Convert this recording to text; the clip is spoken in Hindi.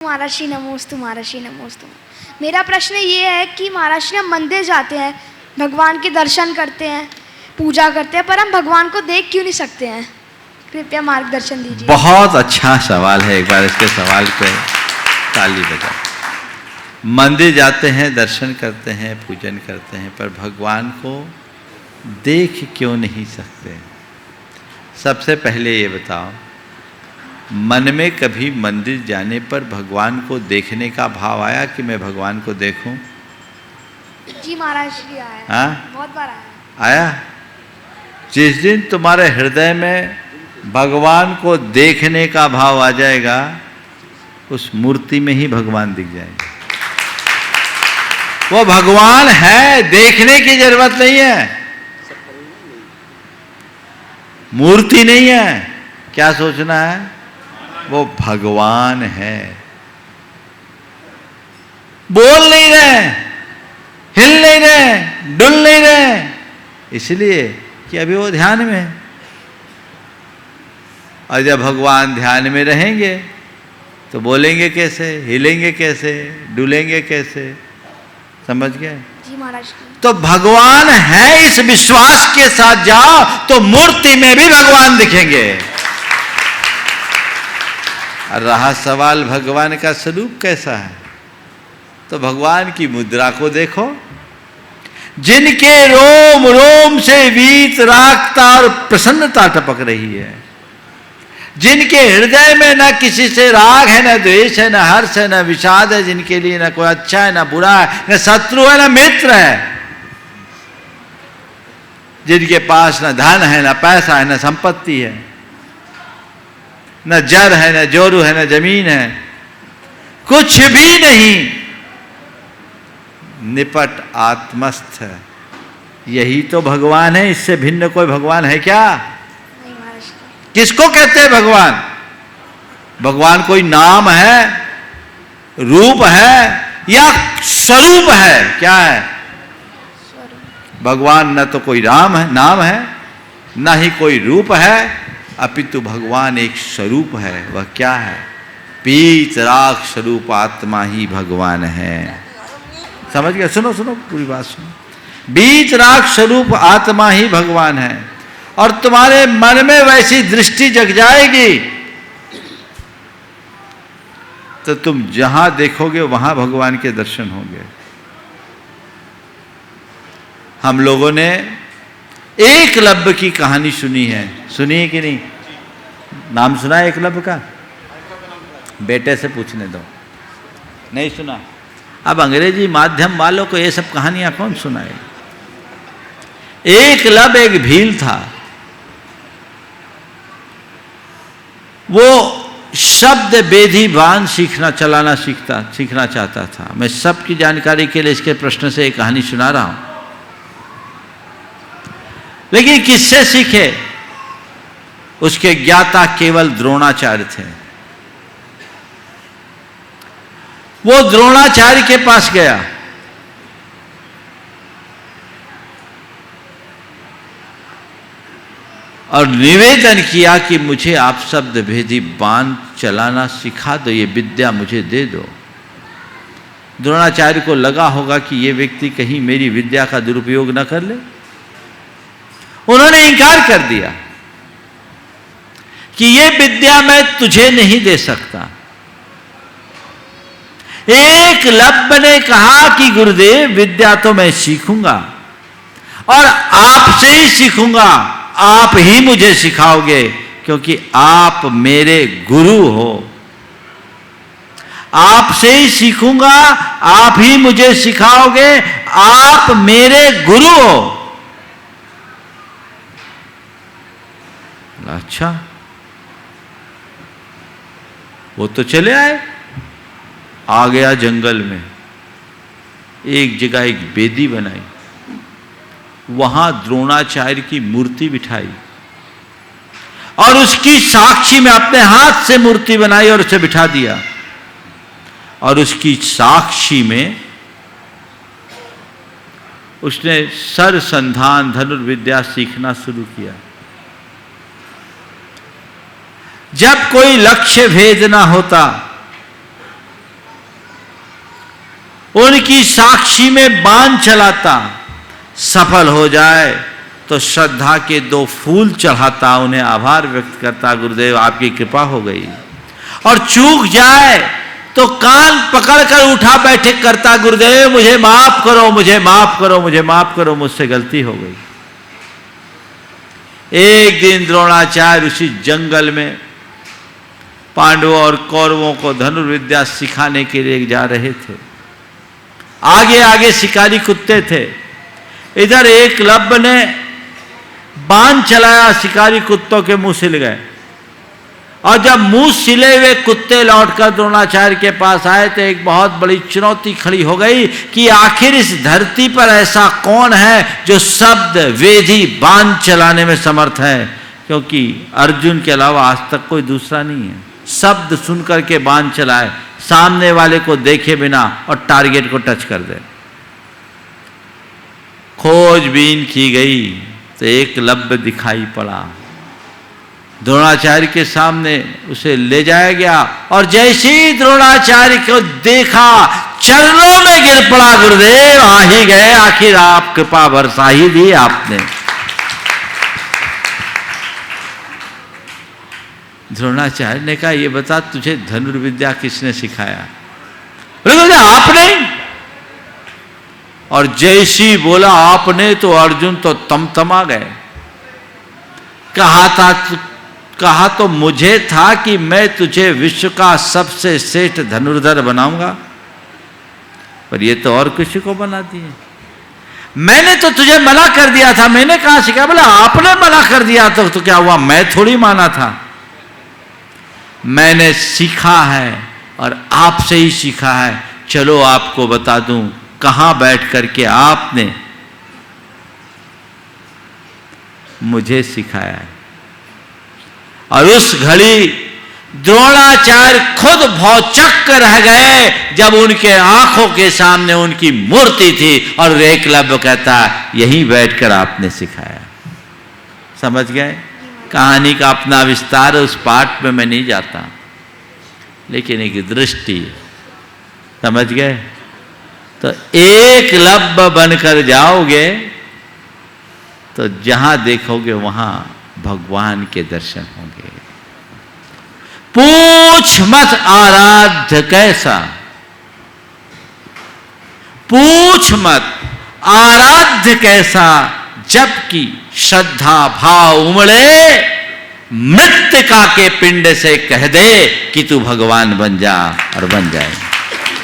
महाराज नमोस्तु महाराज नमोस्तु। मेरा प्रश्न ये है कि महाराज हम मंदिर जाते हैं, भगवान के दर्शन करते हैं, पूजा करते हैं, पर हम भगवान को देख क्यों नहीं सकते हैं? कृपया मार्गदर्शन दीजिए। बहुत अच्छा सवाल है, एक बार इसके सवाल पे ताली बजा। मंदिर जाते हैं, दर्शन करते हैं, पूजन करते हैं, पर भगवान को देख क्यों नहीं सकते? सबसे पहले ये बताओ, मन में कभी मंदिर जाने पर भगवान को देखने का भाव आया कि मैं भगवान को देखूं? जी महाराज जी आया। हाँ, बहुत बार आया। आया। जिस दिन तुम्हारे हृदय में भगवान को देखने का भाव आ जाएगा, उस मूर्ति में ही भगवान दिख जाएंगे। वो भगवान है, देखने की जरूरत नहीं है, मूर्ति नहीं है। क्या सोचना है? वो भगवान है। बोल नहीं रहे, हिल नहीं रहे, डुल नहीं रहे, इसलिए कि अभी वो ध्यान में है। और जब भगवान ध्यान में रहेंगे तो बोलेंगे कैसे, हिलेंगे कैसे, डुलेंगे कैसे? समझ गए? जी महाराज। तो भगवान है, इस विश्वास के साथ जाओ तो मूर्ति में भी भगवान दिखेंगे। और रहा सवाल भगवान का स्वरूप कैसा है, तो भगवान की मुद्रा को देखो। जिनके रोम रोम से वीतरागता और प्रसन्नता टपक रही है, जिनके हृदय में न किसी से राग है, न द्वेष है, न हर्ष है, न विषाद है, जिनके लिए न कोई अच्छा है, न बुरा है, न शत्रु है, न मित्र है, जिनके पास न धन है, न पैसा है, न संपत्ति है, न जर है, न जोरू है, न जमीन है, कुछ भी नहीं, निपट आत्मस्थ है, यही तो भगवान है। इससे भिन्न कोई भगवान है क्या? नहीं महाराज। किसको कहते हैं भगवान? भगवान कोई नाम है, रूप है, या स्वरूप है? क्या है भगवान? न तो कोई राम है, नाम है, न ही कोई रूप है, अपितु भगवान एक स्वरूप है। वह क्या है? वीतराग स्वरूप आत्मा ही भगवान है। समझ गए? सुनो सुनो, पूरी बात सुनो। वीतराग स्वरूप आत्मा ही भगवान है। और तुम्हारे मन में वैसी दृष्टि जग जाएगी तो तुम जहां देखोगे वहां भगवान के दर्शन होंगे। हम लोगों ने एकलव्य की कहानी सुनी है, सुनी है कि नहीं? नाम सुना है एकलव्य का? बेटे से पूछने दो, नहीं सुना? अब अंग्रेजी माध्यम वालों को ये सब कहानियां कौन सुनाए? एकलव्य एक भील था, वो शब्द वेदी बाण सीखना चाहता था। मैं सबकी जानकारी के लिए इसके प्रश्न से एक कहानी सुना रहा हूं। लेकिन किससे सीखे? उसके ज्ञाता केवल द्रोणाचार्य थे। वो द्रोणाचार्य के पास गया, और निवेदन किया कि मुझे आप शब्द भेदी बाण चलाना सिखा दो, ये विद्या मुझे दे दो। द्रोणाचार्य को लगा होगा कि ये व्यक्ति कहीं मेरी विद्या का दुरुपयोग न कर ले। उन्होंने इनकार कर दिया कि ये विद्या मैं तुझे नहीं दे सकता। एकलव्य ने कहा कि गुरुदेव, विद्या तो मैं सीखूंगा और आपसे ही सीखूंगा, आप ही मुझे सिखाओगे, क्योंकि आप मेरे गुरु हो। आपसे ही सीखूंगा, आप ही मुझे सिखाओगे, आप मेरे गुरु हो। अच्छा, वो तो चले आए। आ गया जंगल में, एक जगह एक वेदी बनाई, वहां द्रोणाचार्य की मूर्ति बिठाई, और उसकी साक्षी में अपने हाथ से मूर्ति बनाई और उसे बिठा दिया। और उसकी साक्षी में उसने सरसंधान धनुर्विद्या सीखना शुरू किया। जब कोई लक्ष्य भेद ना होता उनकी साक्षी में बाण चलाता, सफल हो जाए तो श्रद्धा के 2 फूल चढ़ाता, उन्हें आभार व्यक्त करता, गुरुदेव आपकी कृपा हो गई। और चूक जाए तो कान पकड़कर उठा बैठे करता, गुरुदेव मुझे माफ करो, मुझे माफ करो, मुझे माफ करो, मुझसे गलती हो गई। एक दिन द्रोणाचार्य उसी जंगल में पांडवों और कौरवों को धनुर्विद्या सिखाने के लिए जा रहे थे। आगे आगे शिकारी कुत्ते थे। इधर एकलव्य ने बाण चलाया, शिकारी कुत्तों के मुंह सिल गए। और जब मुंह सिले हुए कुत्ते लौटकर द्रोणाचार्य के पास आए तो एक बहुत बड़ी चुनौती खड़ी हो गई कि आखिर इस धरती पर ऐसा कौन है जो शब्द वेदी बाण चलाने में समर्थ है, क्योंकि अर्जुन के अलावा आज तक कोई दूसरा नहीं है। शब्द सुनकर के बाण चलाए, सामने वाले को देखे बिना और टारगेट को टच कर दे। खोजबीन की गई तो एकलव्य दिखाई पड़ा। द्रोणाचार्य के सामने उसे ले जाया गया और जैसे ही द्रोणाचार्य को देखा चरणों में गिर पड़ा, गुरुदेव आ ही गए, आखिर आप कृपा बरसा ही दी आपने। द्रोणाचार्य ने कहा, ये बता तुझे धनुर्विद्या किसने सिखाया? बोले आपने। और जैसी बोला आपने तो अर्जुन तो तमतमा गए। कहा तो मुझे था कि मैं तुझे विश्व का सबसे श्रेष्ठ धनुर्धर बनाऊंगा, पर ये तो और किसी को बना दिए। मैंने तो तुझे मना कर दिया था, मैंने कहा सिखा? बोला आपने मना कर दिया तो क्या हुआ? मैं थोड़ी माना था। मैंने सीखा है और आपसे ही सीखा है। चलो आपको बता दूं कहां बैठ करके आपने मुझे सिखाया है। और उस घड़ी द्रोणाचार्य खुद भौचक्क रह गए जब उनके आंखों के सामने उनकी मूर्ति थी और एकलव्य कहता, यहीं बैठकर आपने सिखाया। समझ गए? कहानी का अपना विस्तार, उस पाठ में मैं नहीं जाता, लेकिन एक दृष्टि। समझ गए? तो एकलव्य बनकर जाओगे तो जहां देखोगे वहां भगवान के दर्शन होंगे। पूछ मत आराध्य कैसा, पूछ मत आराध्य कैसा, जबकि श्रद्धा भाव उमड़े, मृत्तिका के पिंड से कह दे कि तू भगवान बन जा, और बन जाए।